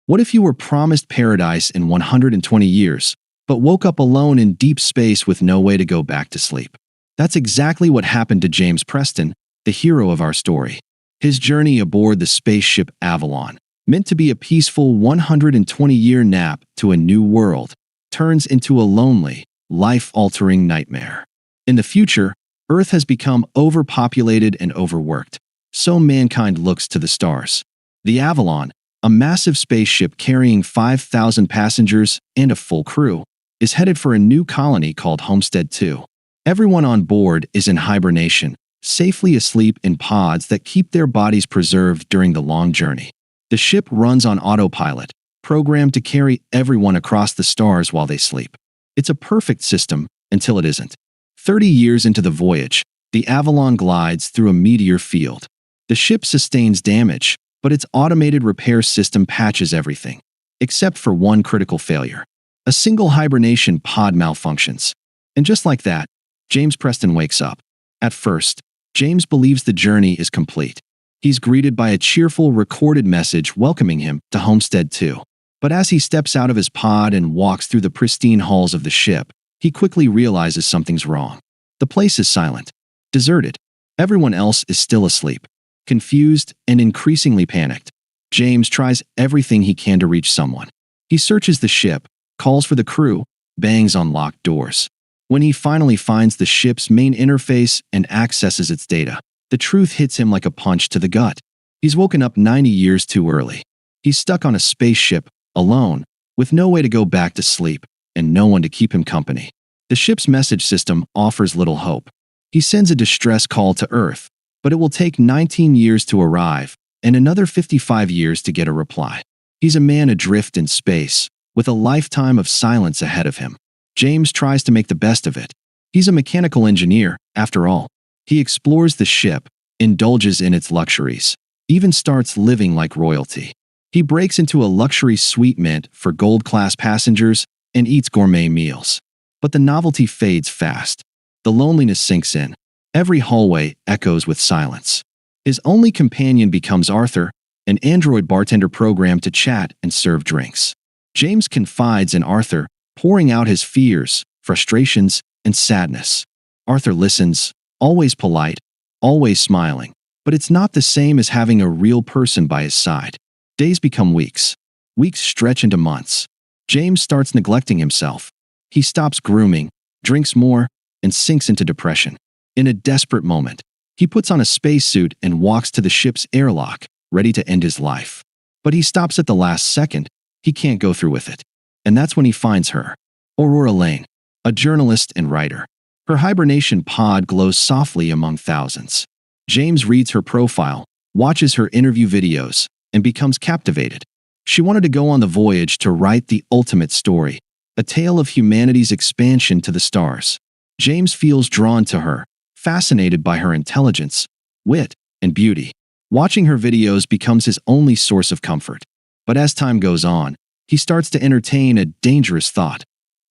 What if you were promised paradise in 120 years, but woke up alone in deep space with no way to go back to sleep? That's exactly what happened to James Preston, the hero of our story. His journey aboard the spaceship Avalon, meant to be a peaceful 120-year nap to a new world, turns into a lonely, life-altering nightmare. In the future, Earth has become overpopulated and overworked, so mankind looks to the stars. The Avalon, a massive spaceship carrying 5,000 passengers and a full crew, is headed for a new colony called Homestead 2. Everyone on board is in hibernation, safely asleep in pods that keep their bodies preserved during the long journey. The ship runs on autopilot, programmed to carry everyone across the stars while they sleep. It's a perfect system until it isn't. 30 years into the voyage, the Avalon glides through a meteor field. The ship sustains damage, but its automated repair system patches everything, except for one critical failure. A single hibernation pod malfunctions. And just like that, James Preston wakes up. At first, James believes the journey is complete. He's greeted by a cheerful recorded message welcoming him to Homestead 2. But as he steps out of his pod and walks through the pristine halls of the ship, he quickly realizes something's wrong. The place is silent, deserted. Everyone else is still asleep, confused and increasingly panicked. James tries everything he can to reach someone. He searches the ship, calls for the crew, bangs on locked doors. When he finally finds the ship's main interface and accesses its data, the truth hits him like a punch to the gut. He's woken up 90 years too early. He's stuck on a spaceship, alone, with no way to go back to sleep and no one to keep him company. The ship's message system offers little hope. He sends a distress call to Earth, but it will take 19 years to arrive and another 55 years to get a reply. He's a man adrift in space, with a lifetime of silence ahead of him. James tries to make the best of it. He's a mechanical engineer, after all. He explores the ship, indulges in its luxuries, even starts living like royalty. He breaks into a luxury suite meant for gold-class passengers and eats gourmet meals. But the novelty fades fast. The loneliness sinks in. Every hallway echoes with silence. His only companion becomes Arthur, an android bartender programmed to chat and serve drinks. James confides in Arthur, pouring out his fears, frustrations, and sadness. Arthur listens, always polite, always smiling, but it's not the same as having a real person by his side. Days become weeks. Weeks stretch into months. James starts neglecting himself. He stops grooming, drinks more, and sinks into depression. In a desperate moment, he puts on a spacesuit and walks to the ship's airlock, ready to end his life. But he stops at the last second. He can't go through with it. And that's when he finds her, Aurora Lane, a journalist and writer. Her hibernation pod glows softly among thousands. James reads her profile, watches her interview videos, and becomes captivated. She wanted to go on the voyage to write the ultimate story, a tale of humanity's expansion to the stars. James feels drawn to her, fascinated by her intelligence, wit, and beauty. Watching her videos becomes his only source of comfort. But as time goes on, he starts to entertain a dangerous thought.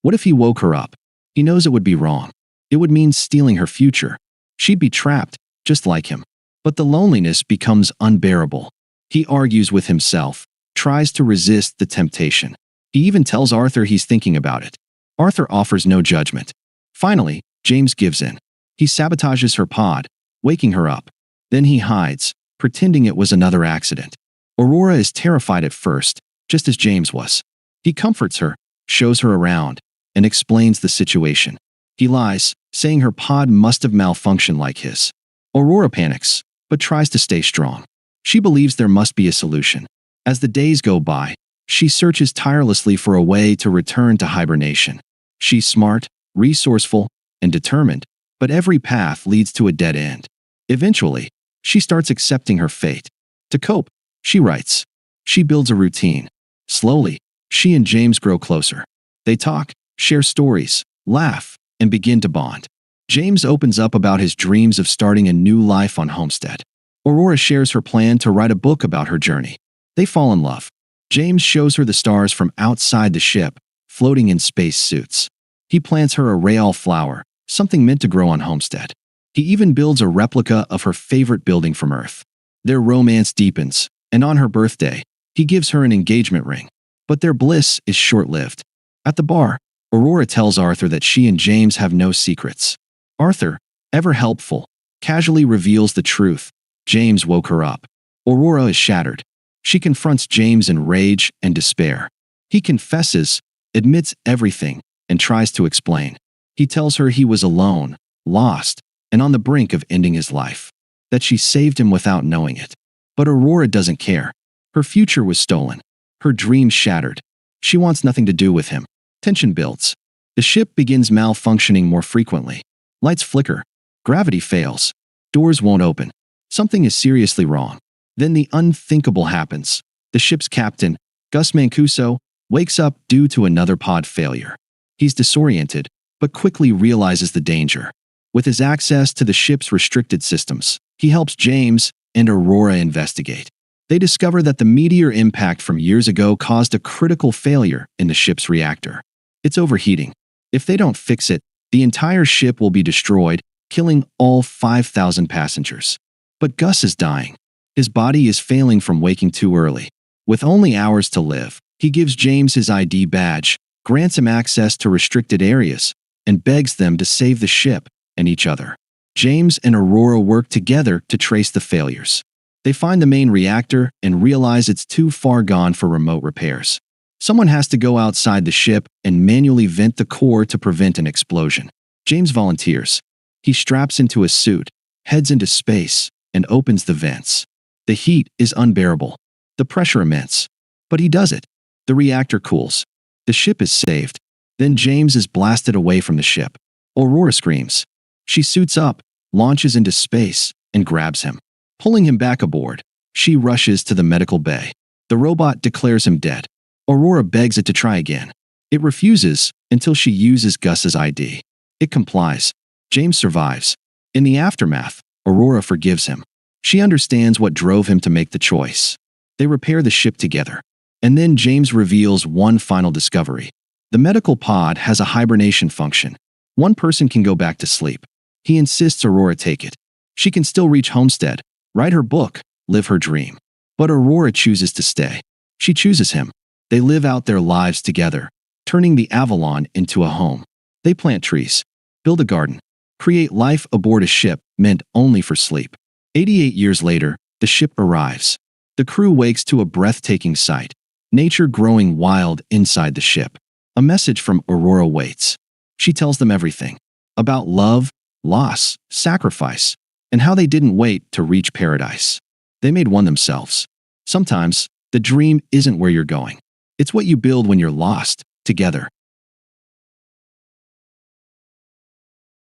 What if he woke her up? He knows it would be wrong. It would mean stealing her future. She'd be trapped, just like him. But the loneliness becomes unbearable. He argues with himself, tries to resist the temptation. He even tells Arthur he's thinking about it. Arthur offers no judgment. Finally, James gives in. He sabotages her pod, waking her up. Then he hides, pretending it was another accident. Aurora is terrified at first, just as James was. He comforts her, shows her around, and explains the situation. He lies, saying her pod must have malfunctioned like his. Aurora panics, but tries to stay strong. She believes there must be a solution. As the days go by, she searches tirelessly for a way to return to hibernation. She's smart, resourceful, and determined, but every path leads to a dead end. Eventually, she starts accepting her fate. To cope, she writes. She builds a routine. Slowly, she and James grow closer. They talk, share stories, laugh, and begin to bond. James opens up about his dreams of starting a new life on Homestead. Aurora shares her plan to write a book about her journey. They fall in love. James shows her the stars from outside the ship, floating in space suits. He plants her a Raal flower, something meant to grow on Homestead. He even builds a replica of her favorite building from Earth. Their romance deepens, and on her birthday, He gives her an engagement ring, but their bliss is short-lived. At the bar, Aurora tells Arthur that she and James have no secrets. Arthur, ever helpful, casually reveals the truth. James woke her up. Aurora is shattered. She confronts James in rage and despair. He confesses, admits everything, and tries to explain. He tells her he was alone, lost, and on the brink of ending his life. That she saved him without knowing it. But Aurora doesn't care. Her future was stolen. Her dreams shattered. She wants nothing to do with him. Tension builds. The ship begins malfunctioning more frequently. Lights flicker. Gravity fails. Doors won't open. Something is seriously wrong. Then the unthinkable happens. The ship's captain, Gus Mancuso, wakes up due to another pod failure. He's disoriented, but quickly realizes the danger. With his access to the ship's restricted systems, he helps James and Aurora investigate. They discover that the meteor impact from years ago caused a critical failure in the ship's reactor. It's overheating. If they don't fix it, the entire ship will be destroyed, killing all 5,000 passengers. But Gus is dying. His body is failing from waking too early. With only hours to live, he gives James his ID badge, grants him access to restricted areas, and begs them to save the ship and each other. James and Aurora work together to trace the failures. They find the main reactor and realize it's too far gone for remote repairs. Someone has to go outside the ship and manually vent the core to prevent an explosion. James volunteers. He straps into a suit, heads into space, and opens the vents. The heat is unbearable. The pressure immense. But he does it. The reactor cools. The ship is saved. Then James is blasted away from the ship. Aurora screams. She suits up, launches into space, and grabs him. Pulling him back aboard, she rushes to the medical bay. The robot declares him dead. Aurora begs it to try again. It refuses until she uses Gus's ID. It complies. James survives. In the aftermath, Aurora forgives him. She understands what drove him to make the choice. They repair the ship together. And then James reveals one final discovery. The medical pod has a hibernation function. One person can go back to sleep. He insists Aurora take it. She can still reach Homestead, write her book, live her dream. But Aurora chooses to stay. She chooses him. They live out their lives together, turning the Avalon into a home. They plant trees, build a garden, create life aboard a ship meant only for sleep. 88 years later, the ship arrives. The crew wakes to a breathtaking sight, nature growing wild inside the ship. A message from Aurora waits. She tells them everything about love, loss, sacrifice, and how they didn't wait to reach paradise. They made one themselves. Sometimes, the dream isn't where you're going. It's what you build when you're lost, together.